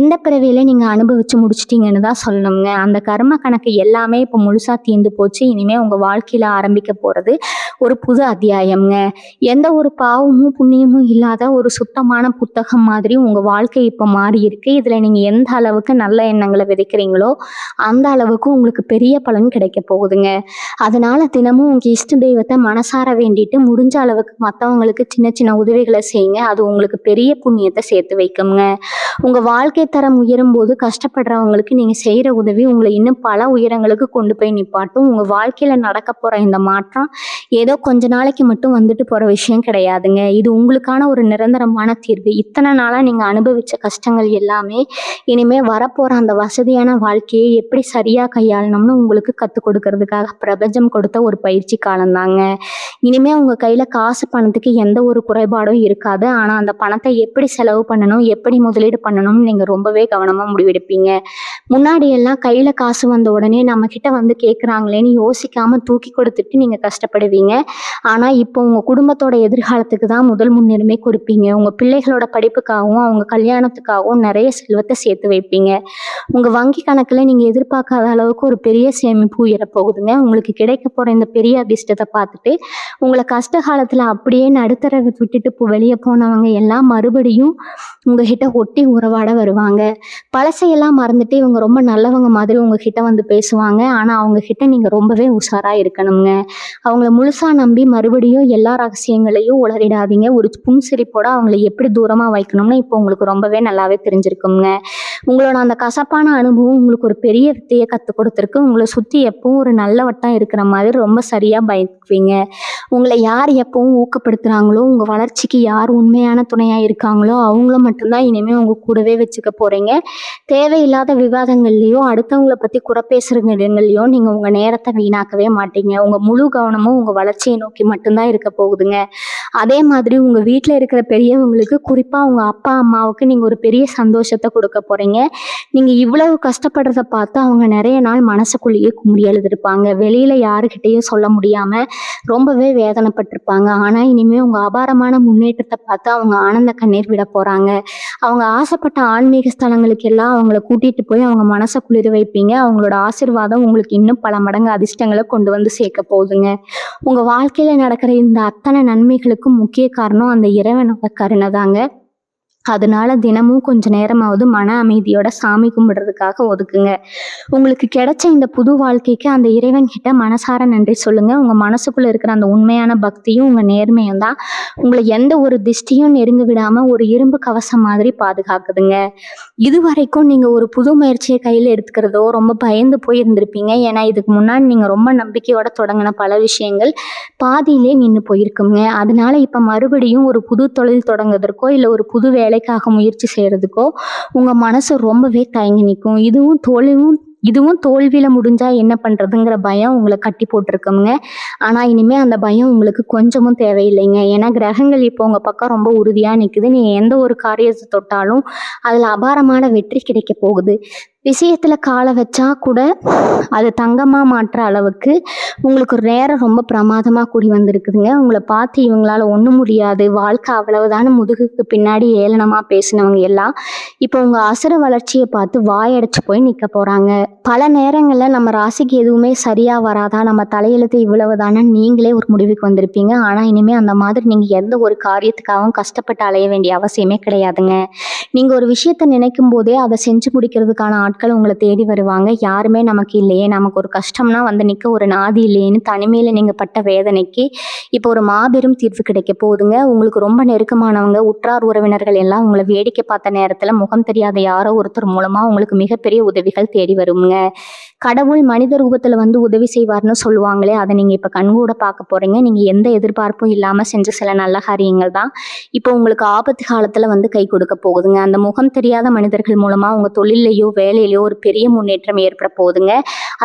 இந்த பிறவியில நீங்க அனுபவிச்சு முடிச்சிட்டீங்கன்னு தான் சொல்லணுங்க. அந்த கர்ம கணக்கு எல்லாமே இப்போ முழுசா தீர்ந்து போச்சு. இனிமே உங்க வாழ்க்கையில ஆரம்பிக்க போறது ஒரு புது அத்தியாயம்ங்க. எந்த ஒரு பாவமும் புண்ணியமும் இல்லாத ஒரு சுத்தமான புத்தகம் மாதிரி உங்க வாழ்க்கை இப்போ மாறி இருக்கு. இதுல நீங்க எந்த அளவுக்கு நல்ல எண்ணங்களை விதைக்கிறீங்களோ அந்த அளவுக்கு உங்களுக்கு பெரிய பலன் கிடைக்க போகுதுங்க. அதனால தினமும் உங்க இஷ்ட தெய்வத்தை மனசார வேண்டிட்டு முடிஞ்ச அளவுக்கு மற்றவங்களுக்கு சின்ன சின்ன உதவிகளை செய்யுங்க. அது உங்களுக்கு பெரிய புண்ணியத்தை சேர்த்து வைக்குங்க. உங்க வாழ்க்கை தரம் உயரும் போது கஷ்டப்படுறவங்களுக்கு நீங்க செய்யற உதவி உங்களை இன்னும் பல உயரங்களுக்கு கொண்டு போய் நிப்பாட்டும். உங்க வாழ்க்கையில நடக்க போற இந்த மாற்றம் ஏதோ கொஞ்ச நாளைக்கு மட்டும் வந்துட்டு போற விஷயம் கிடையாதுங்க. இது உங்களுக்கான ஒரு நிரந்தரமான தீர்வு. இத்தனை நாளா நீங்க அனுபவிச்ச கஷ்டங்கள் எல்லாமே இனிமே வரப்போற அந்த வசதியான வாழ்க்கையை எப்படி சரியா கையாளணும்னு உங்களுக்கு கத்துக் கொடுக்கறதுக்காக பிரபஞ்சம் கொடுத்த ஒரு பயிற்சி காலம் தாங்க. இனிமே உங்க கையில காசு பணத்துக்கு எந்த ஒரு குறைபாடும் இருக்காது. ஆனா அந்த பணத்தை எப்படி செலவு பண்ணணும், எப்படி முதலீடு பண்ணணும்னு நீங்க ரொம்பவே கவனமா முடிவெடுப்பீங்க. முன்னாடி எல்லாம் கையில காசு வந்த உடனே நம்ம கிட்ட வந்து கேட்குறாங்களேன்னு யோசிக்காம தூக்கி கொடுத்துட்டு நீங்க கஷ்டப்படுவீங்க. ஆனா இப்போ உங்க குடும்பத்தோட எதிர்காலத்துக்கு தான் முதல் முன்னுரிமை கொடுப்பீங்க. உங்க பிள்ளைகளோட படிப்புக்காகவும் அவங்க கல்யாணத்துக்காகவும் நிறைய செல்வத்தை சேர்த்து வைப்பீங்க. உங்கள் வங்கி கணக்கில் நீங்கள் எதிர்பார்க்காத அளவுக்கு ஒரு பெரிய சேமிப்பு உயரப்போகுதுங்க. உங்களுக்கு கிடைக்க போகிற இந்த பெரிய அதிர்ஷ்டத்தை பார்த்துட்டு உங்களை கஷ்ட காலத்தில் அப்படியே நடுத்தர விட்டுட்டு வெளியே போனவங்க எல்லாம் மறுபடியும் உங்ககிட்ட ஒட்டி உறவாட வருவாங்க. பழசையெல்லாம் மறந்துட்டு இவங்க ரொம்ப நல்லவங்க மாதிரி உங்ககிட்ட வந்து பேசுவாங்க. ஆனால் அவங்கக்கிட்ட நீங்கள் ரொம்பவே உஷாராக இருக்கணுங்க. அவங்கள முழுசாக நம்பி மறுபடியும் எல்லா ரகசியங்களையும் உளறிடாதீங்க. ஒரு புன்சிரிப்போட அவங்கள எப்படி தூரமாக வைக்கணும்னு இப்போ உங்களுக்கு ரொம்பவே நல்லாவே தெரிஞ்சிருக்குங்க. உங்களோட அந்த கசப்பான அனுபவம் உங்களுக்கு ஒரு பெரிய வித்தையை கற்றுக் கொடுத்துருக்கு. உங்களை சுற்றி எப்பவும் ஒரு நல்ல வட்டம் இருக்கிற மாதிரி ரொம்ப சரியாக பயக்குவீங்க. உங்களை யார் எப்பவும் ஊக்கப்படுத்துகிறாங்களோ, உங்கள் வளர்ச்சிக்கு யார் உண்மையான துணையாக இருக்காங்களோ அவங்கள மட்டும்தான் இனிமேல் உங்கள் கூடவே வச்சுக்க போகிறீங்க. தேவையில்லாத விவாதங்கள்லையோ அடுத்தவங்கள பற்றி குறை பேசுகிற இடங்கள்லையோ நீங்கள் உங்கள் நேரத்தை வீணாக்கவே மாட்டீங்க. உங்கள் முழு கவனமும் உங்கள் வளர்ச்சியை நோக்கி மட்டும்தான் இருக்க போகுதுங்க. அதே மாதிரி உங்கள் வீட்டில் இருக்கிற பெரியவங்களுக்கு, குறிப்பாக உங்கள் அப்பா அம்மாவுக்கு நீங்கள் ஒரு பெரிய சந்தோஷத்தை கொடுக்க போகிறீங்க. நீங்கள் இவ்வளவு கஷ்டப்படுறத பார்த்து அவங்க நிறைய நாள் மனசுக்குள்ளேயே குமுறி எழுதிருப்பாங்க. வெளியில் யாருக்கிட்டையும் சொல்ல முடியாமல் ரொம்பவே வேதனைப்பட்டிருப்பாங்க. ஆனால் இனிமேல் உங்கள் அபாரமான முன்னேற்றத்தை பார்த்து அவங்க ஆனந்த கண்ணீர் விட போகிறாங்க. அவங்க ஆசைப்பட்ட ஆன்மீக ஸ்தலங்களுக்கெல்லாம் அவங்கள கூட்டிகிட்டு போய் அவங்க மனசை குளிர வைப்பீங்க. அவங்களோட ஆசீர்வாதம் உங்களுக்கு இன்னும் பல மடங்கு அதிர்ஷ்டங்களை கொண்டு வந்து சேர்க்க போகுதுங்க. உங்கள் வாழ்க்கையில் நடக்கிற இந்த அத்தனை நன்மைகளுக்கும் முக்கிய காரணம் அந்த இறைவனோட கருணை தாங்க. அதனால தினமும் கொஞ்ச நேரமாவது மன அமைதியோட சாமி கும்பிடுறதுக்காக ஒதுக்குங்க. உங்களுக்கு கிடைச்ச இந்த புது வாழ்க்கைக்கு அந்த இறைவன் கிட்ட மனசார நன்றி சொல்லுங்க. உங்க மனசுக்குள்ள இருக்கிற அந்த உண்மையான பக்தியும் உங்க நேர்மையும் தான் உங்களை எந்த ஒரு திஷ்டியும் நெருங்க விடாம ஒரு இரும்பு கவசம் மாதிரி பாதுகாக்குதுங்க. இது வரைக்கும் நீங்க ஒரு புது முயற்சியை கையில எடுத்துக்கிறதோ ரொம்ப பயந்து போய் இருந்திருப்பீங்க. ஏன்னா இதுக்கு முன்னாடி நீங்க ரொம்ப நம்பிக்கையோட தொடங்கின பல விஷயங்கள் பாதியிலே நின்று போயிருக்குங்க. அதனால இப்ப மறுபடியும் ஒரு புது தொழில் தொடங்குவதற்கோ இல்லை ஒரு புது வேலைக்காக முயற்சி செய்யறதுக்கோ உங்க மனசு ரொம்பவே தயங்கி நிற்கும். இதுவும் தோல்வியில முடிஞ்சா என்ன பண்றதுங்கிற பயம் உங்களை கட்டி போட்டிருக்குங்க. ஆனா இனிமே அந்த பயம் உங்களுக்கு கொஞ்சமும் தேவையில்லைங்க. ஏன்னா கிரகங்கள் இப்போ உங்க பக்கம் ரொம்ப உறுதியா நிக்குது. நீங்க எந்த ஒரு காரியத்தை தொட்டாலும் அதுல அபாரமான வெற்றி கிடைக்க போகுது. விஷயத்துல காலை வச்சா கூட அது தங்கமா மாற்ற அளவுக்கு உங்களுக்கு ஒரு நேரம் ரொம்ப பிரமாதமா கூடி வந்திருக்குதுங்க. உங்களை பார்த்து இவங்களால ஒண்ணும் முடியாது, வாழ்க்கை அவ்வளவுதான முதுகுக்கு பின்னாடி ஏளனமா பேசினவங்க எல்லாம் இப்போ உங்க அசுர வளர்ச்சியை பார்த்து வாயடைச்சு போய் நிக்க போறாங்க. பல நேரங்கள்ல நம்ம ராசிக்கு எதுவுமே சரியா வராதா, நம்ம தலையெழுத்து இவ்வளவுதானு நீங்களே ஒரு முடிவுக்கு வந்திருப்பீங்க. ஆனா இனிமே அந்த மாதிரி நீங்க எந்த ஒரு காரியத்துக்காகவும் கஷ்டப்பட்டு அலைய வேண்டிய அவசியமே கிடையாதுங்க. நீங்க ஒரு விஷயத்த நினைக்கும் போதே அதை செஞ்சு முடிக்கிறதுக்கான ஆட்கள் உங்களை தேடி வருவாங்க. யாருமே நமக்கு இல்லையே, நமக்கு ஒரு கஷ்டம்னா வந்து நிற்க ஒரு நாதி இல்லையேன்னு தனிமையில் நீங்கள் பட்ட வேதனைக்கு இப்போ ஒரு மாபெரும் தீர்வு கிடைக்க போகுதுங்க. உங்களுக்கு ரொம்ப நெருக்கமானவங்க, உற்றார் உறவினர்கள் எல்லாம் உங்களை வேடிக்கை பார்த்த நேரத்தில் முகம் தெரியாத யாரோ ஒருத்தர் மூலமாக உங்களுக்கு மிகப்பெரிய உதவிகள் தேடி வருங்க. கடவுள் மனித ரூபத்தில் வந்து உதவி செய்வார்னு சொல்லுவாங்களே, அதை நீங்கள் இப்போ கண்கூட பார்க்க போகிறீங்க. நீங்கள் எந்த எதிர்பார்ப்பும் இல்லாமல் செஞ்ச சில நல்ல காரியங்கள் தான் இப்போ உங்களுக்கு ஆபத்து காலத்தில் வந்து கை கொடுக்க போகுதுங்க. அந்த முகம் தெரியாத மனிதர்கள் மூலமாக உங்கள் தொழிலையோ வேலையிலையோ ஒரு பெரிய முன்னேற்றம் ஏற்பட போகுதுங்க.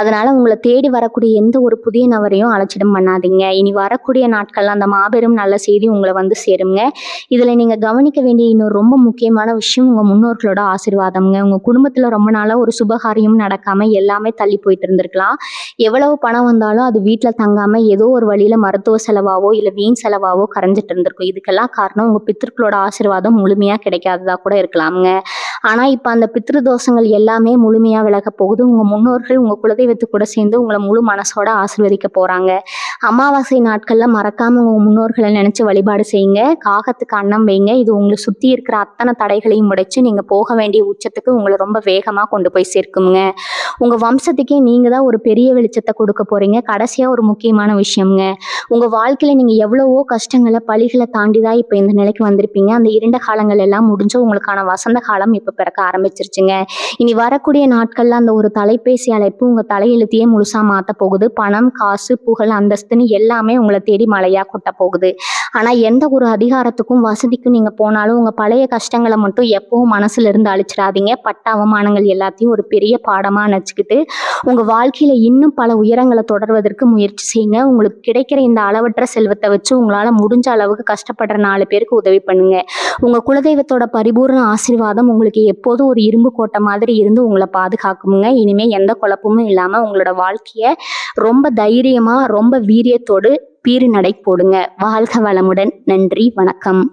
அதனால் உங்களை தேடி வரக்கூடிய எந்த ஒரு புதிய நபரையும் அலட்சியம் பண்ணாதீங்க. இனி வரக்கூடிய நாட்கள் அந்த மாபெரும் நல்ல செய்தி உங்களை வந்து சேருங்க. இதில் நீங்கள் கவனிக்க வேண்டிய இன்னொரு ரொம்ப முக்கியமான விஷயம் உங்கள் முன்னோர்களோட ஆசீர்வாதம்ங்க. உங்கள் குடும்பத்தில் ரொம்ப நாளாக ஒரு சுபகாரியம் நடக்காமல் எல்லாமே தள்ளி போயிட்டு இருந்திருக்கலாம். எவ்வளவு பணம் வந்தாலும் அது வீட்டில் தங்காமல் ஏதோ ஒரு வழியில் மருத்துவ செலவாவோ இல்லை வீண் செலவாவோ கரைஞ்சிட்டு இருந்திருக்கும். இதுக்கெல்லாம் காரணம் உங்கள் பித்திருக்களோட ஆசீர்வாதம் முழுமையாக கிடைக்காததா கூட இருக்கலாமுங்க. ஆனால் இப்போ அந்த பித்ரு தோஷங்கள் எல்லாமே முழுமையாக விலக போகுது. உங்கள் முன்னோர்கள் உங்கள் குலதெய்வத்து கூட சேர்ந்து உங்களை முழு மனசோட ஆசீர்வதிக்க போகிறாங்க. அமாவாசை நாட்களில் மறக்காமல் உங்கள் முன்னோர்களை நினச்சி வழிபாடு செய்யுங்க. காகத்துக்கு அன்னம் வைங்க. இது உங்களை சுற்றி இருக்கிற அத்தனை தடைகளையும் உடைச்சு நீங்கள் போக வேண்டிய உச்சத்துக்கு உங்களை ரொம்ப வேகமாக கொண்டு போய் சேர்க்குங்க. உங்கள் வம்சத்துக்கே நீங்கள் தான் ஒரு பெரிய வெளிச்சத்தை கொடுக்க போகிறீங்க. கடைசியாக ஒரு முக்கியமான விஷயம்ங்க, உங்கள் வாழ்க்கையில் நீங்கள் எவ்வளவோ கஷ்டங்களை பழிகளை தாண்டி தான் இப்போ இந்த நிலைக்கு வந்திருப்பீங்க. அந்த இருண்ட காலங்கள் எல்லாம் முடிஞ்சு உங்களுக்கான வசந்த காலம் இப்போ பிறக்க ஆரம்பிச்சிருச்சுங்க. இனி வரக்கூடிய நாட்களில் அந்த ஒரு தொலைபேசி அழைப்பு உங்கள் தலையெழுத்தையே முழுசாக மாற்ற போகுது. பணம், காசு, புகழ், அந்தஸ்துன்னு எல்லாமே உங்களை தேடி மழையாக கொட்ட போகுது. ஆனால் எந்த ஒரு அதிகாரத்துக்கும் வசதிக்கும் நீங்கள் போனாலும் உங்கள் பழைய கஷ்டங்களை மட்டும் எப்பவும் மனசுல இருந்து அழிச்சிடாதீங்க. பட்ட அவமானங்கள் எல்லாத்தையும் ஒரு பெரிய பாடமாக நினச்சிக்கிட்டு உங்கள் வாழ்க்கையில் இன்னும் பல உயரங்களை தொடர்வதற்கு முயற்சி செய்யுங்க. உங்களுக்கு கிடைக்கிற இந்த அளவற்ற செல்வத்தை வச்சு உங்களால் முடிஞ்ச அளவுக்கு கஷ்டப்படுற 4 பேருக்கு உதவி பண்ணுங்க. உங்கள் குலதெய்வத்தோட பரிபூர்ண ஆசீர்வாதம் உங்களுக்கு எப்போதும் ஒரு இரும்பு கோட்டை மாதிரி இருந்து உங்களை பாதுகாக்குங்க. இனிமேல் எந்த குழப்பமும் இல்லாமல் உங்களோட வாழ்க்கையை ரொம்ப தைரியமாக ரொம்ப வீரியத்தோடு பீறு நடை போடுங்க. வாழ்க வளமுடன். நன்றி, வணக்கம்.